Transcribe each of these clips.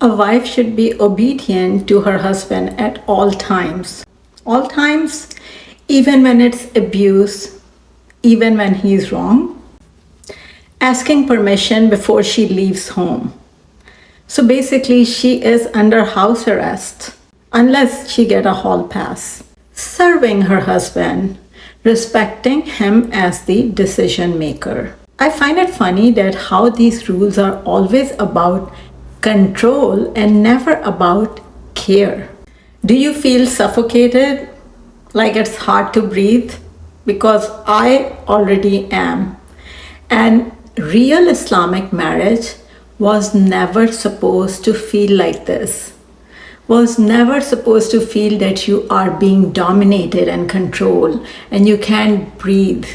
A wife should be obedient to her husband at all times. All times, even when it's abuse, even when he's wrong. Asking permission before she leaves home. So basically, she is under house arrest unless she get a hall pass. Serving her husband, respecting him as the decision maker. I find it funny that how these rules are always about control and never about care. Do you feel suffocated? Like it's hard to breathe? Because I already am. And real Islamic marriage was never supposed to feel like this. Was never supposed to feel that you are being dominated and controlled and you can't breathe.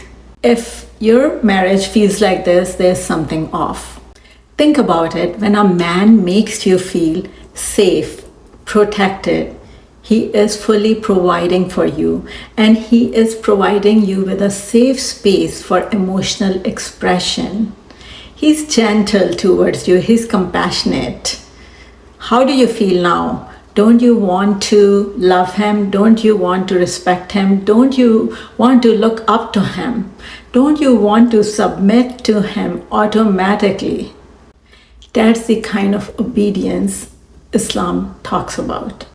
If your marriage feels like this, there's something off. Think about it. When a man makes you feel safe, protected, he is fully providing for you, and he is providing you with a safe space for emotional expression. He's gentle towards you, he's compassionate. How do you feel now? Don't you want to love him? Don't you want to respect him? Don't you want to look up to him? Don't you want to submit to him automatically? That's the kind of obedience Islam talks about.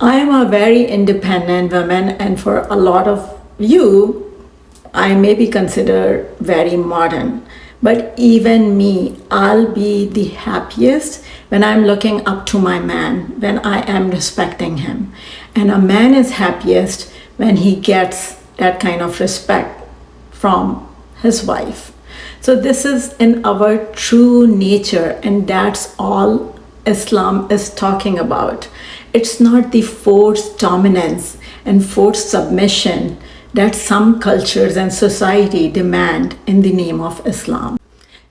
I am a very independent woman, and for a lot of you, I may be considered very modern. But even me, I'll be the happiest when I'm looking up to my man, when I am respecting him. And a man is happiest when he gets that kind of respect from his wife. So this is in our true nature, and that's all Islam is talking about. It's not the forced dominance and forced submission that some cultures and society demand in the name of Islam.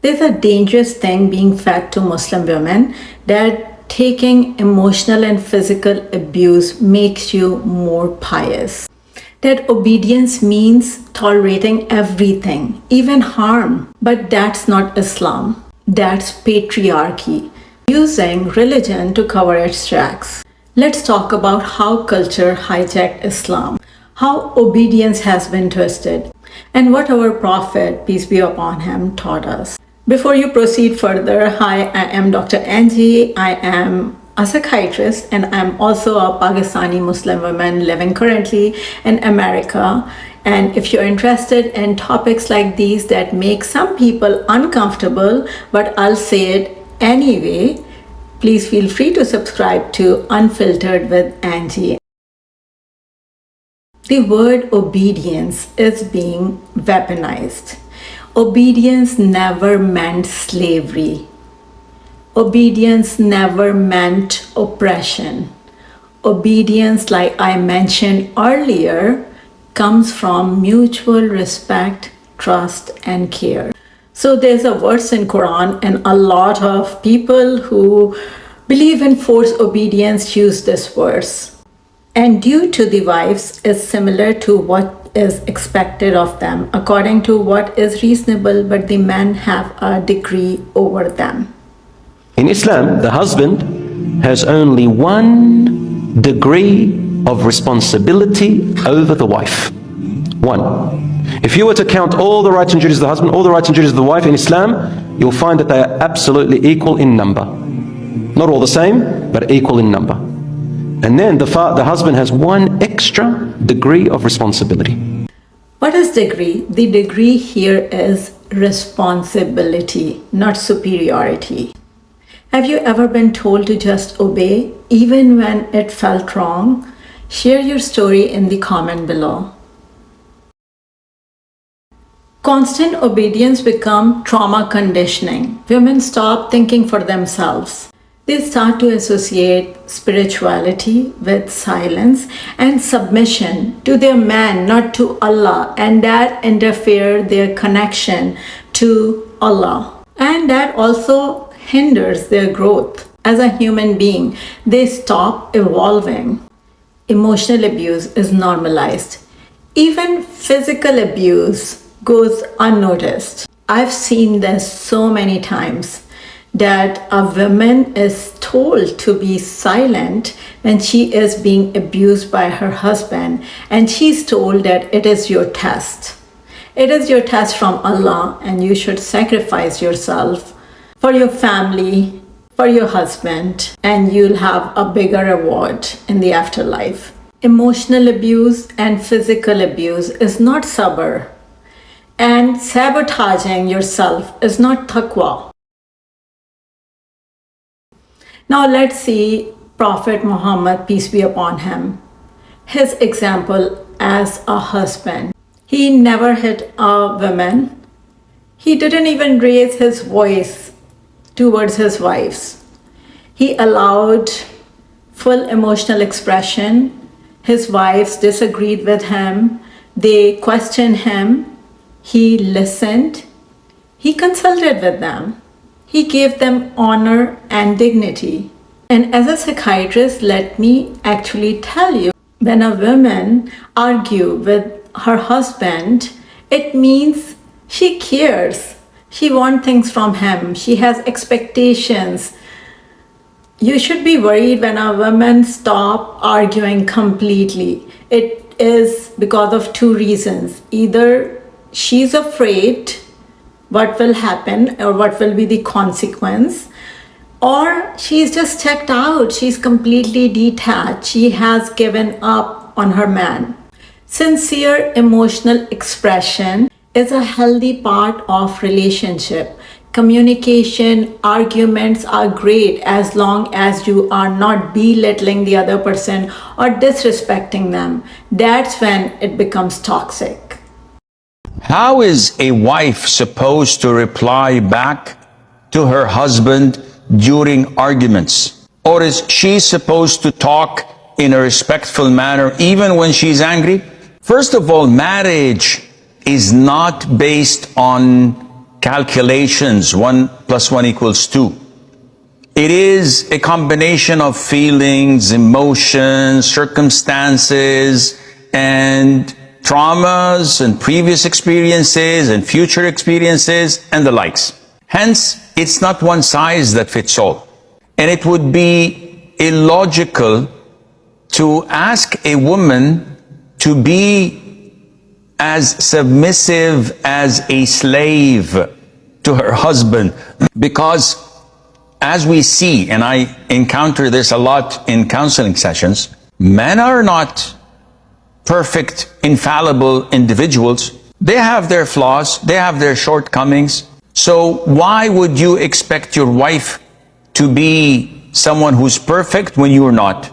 There's a dangerous thing being fed to Muslim women that taking emotional and physical abuse makes you more pious. That obedience means tolerating everything, even harm. But that's not Islam. That's patriarchy, using religion to cover its tracks. Let's talk about how culture hijacked Islam, how obedience has been twisted, and what our Prophet, peace be upon him, taught us. Before you proceed further, hi, I am Dr. Angie. I am a psychiatrist, and I'm also a Pakistani Muslim woman living currently in America. And if you're interested in topics like these that make some people uncomfortable, but I'll say it anyway, please feel free to subscribe to Unfiltered with Angie. The word obedience is being weaponized. Obedience never meant slavery. Obedience never meant oppression. Obedience, like I mentioned earlier, comes from mutual respect, trust, and care. So there's a verse in Quran, and a lot of people who believe in forced obedience use this verse. And due to the wives is similar to what is expected of them, according to what is reasonable, but the men have a degree over them. In Islam, the husband has only one degree of responsibility over the wife. One. If you were to count all the rights and duties of the husband, all the rights and duties of the wife in Islam, you'll find that they are absolutely equal in number. Not all the same, but equal in number. And then the husband has one extra degree of responsibility. What is degree? The degree here is responsibility, not superiority. Have you ever been told to just obey, even when it felt wrong? Share your story in the comment below. Constant obedience becomes trauma conditioning. Women stop thinking for themselves. They start to associate spirituality with silence and submission to their man, not to Allah, and that interfere their connection to Allah. And that also hinders their growth as a human being. They stop evolving. Emotional abuse is normalized. Even physical abuse goes unnoticed. I've seen this so many times. that a woman is told to be silent when she is being abused by her husband, and she's told that it is your test. It is your test from Allah, and you should sacrifice yourself for your family, for your husband, and you'll have a bigger reward in the afterlife. Emotional abuse and physical abuse is not sabr, and sabotaging yourself is not taqwa. Now let's see Prophet Muhammad, peace be upon him, his example as a husband. He never hit a woman. He didn't even raise his voice towards his wives. He allowed full emotional expression. His wives disagreed with him. They questioned him. He listened. He consulted with them. He gave them honor and dignity. And as a psychiatrist, let me actually tell you, when a woman argues with her husband, it means she cares. She wants things from him. She has expectations. You should be worried when a woman stops arguing completely. It is because of two reasons. Either she's afraid what will happen or what will be the consequence, or she's just checked out. She's completely detached. She has given up on her man. Sincere emotional expression is a healthy part of relationship. Communication, arguments are great as long as you are not belittling the other person or disrespecting them. That's when it becomes toxic. How is a wife supposed to reply back to her husband during arguments? Or is she supposed to talk in a respectful manner even when she's angry? First of all, marriage is not based on calculations, 1 + 1 = 2. It is a combination of feelings, emotions, circumstances, and traumas and previous experiences and future experiences and the likes. Hence, it's not one size that fits all. And it would be illogical to ask a woman to be as submissive as a slave to her husband, because as we see, and I encounter this a lot in counseling sessions, men are not perfect, infallible individuals. They have their flaws, they have their shortcomings. So why would you expect your wife to be someone who's perfect when you're not?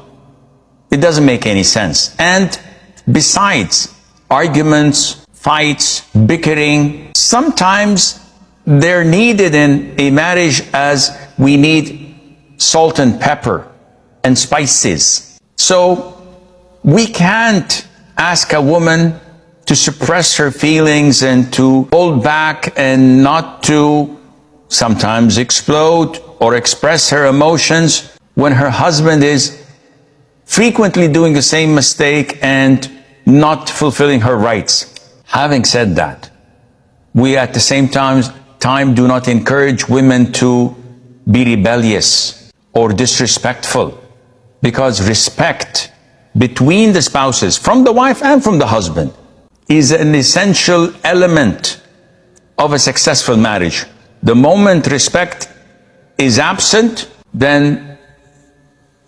It doesn't make any sense. And besides, arguments, fights, bickering, sometimes they're needed in a marriage as we need salt and pepper and spices. So we can't ask a woman to suppress her feelings and to hold back and not to sometimes explode or express her emotions when her husband is frequently doing the same mistake and not fulfilling her rights. Having said that, we at the same time do not encourage women to be rebellious or disrespectful, because respect between the spouses, from the wife and from the husband, is an essential element of a successful marriage. The moment respect is absent, then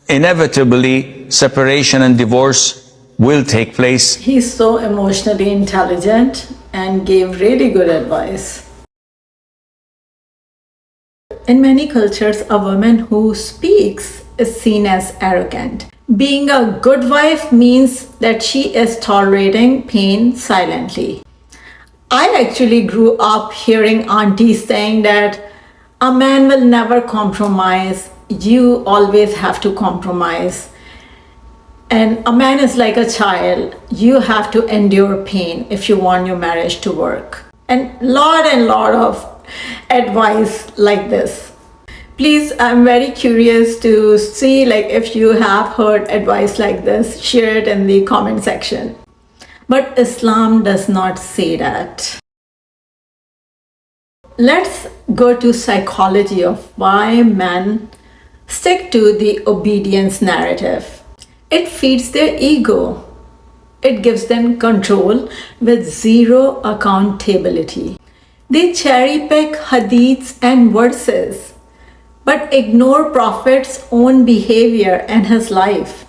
inevitably separation and divorce will take place. He's so emotionally intelligent and gave really good advice. In many cultures, a woman who speaks is seen as arrogant. Being a good wife means that she is tolerating pain silently. I actually grew up hearing aunties saying that a man will never compromise, you always have to compromise. And a man is like a child, you have to endure pain if you want your marriage to work. And lot of advice like this. Please, I'm very curious to see if you have heard advice like this, share it in the comment section. But Islam does not say that. let's go to psychology of why men stick to the obedience narrative. It feeds their ego. It gives them control with zero accountability. They cherry pick hadiths and verses, but ignore Prophet's own behavior and his life.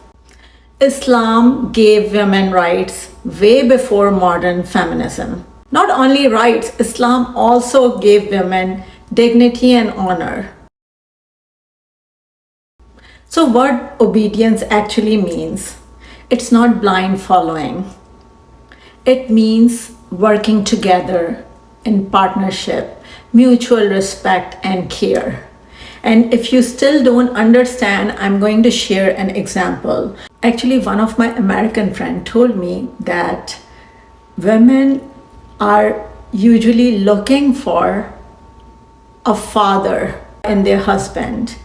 Islam gave women rights way before modern feminism. Not only rights, Islam also gave women dignity and honor. So, what obedience actually means? It's not blind following. It means working together in partnership, mutual respect, and care. And if you still don't understand, I'm going to share an example. Actually, one of my American friends told me that women are usually looking for a father in their husband.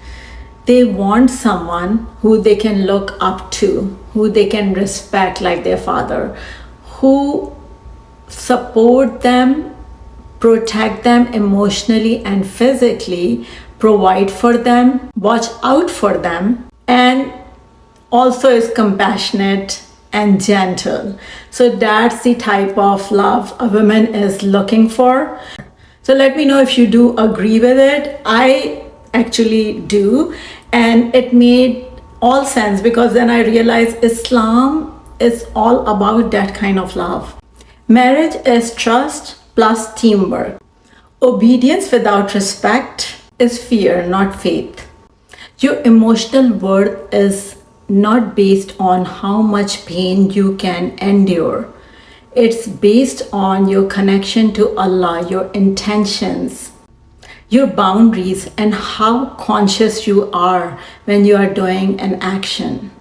They want someone who they can look up to, who they can respect like their father, who support them, protect them emotionally and physically, provide for them, watch out for them, and also is compassionate and gentle. So that's the type of love a woman is looking for. So let me know if you do agree with it. I actually do, and it made all sense because then I realized Islam is all about that kind of love. Marriage is trust plus teamwork. Obedience without respect is fear, not faith. Your emotional worth is not based on how much pain you can endure. It's based on your connection to Allah, your intentions, your boundaries, and how conscious you are when you are doing an action.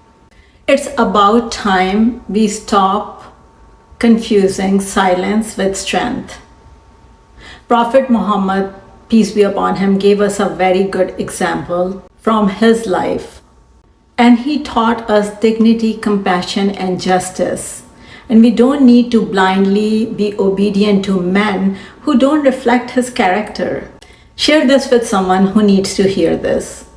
It's about time we stop confusing silence with strength. Prophet Muhammad, peace be upon him, gave us a very good example from his life. And he taught us dignity, compassion, and justice. And we don't need to blindly be obedient to men who don't reflect his character. Share this with someone who needs to hear this.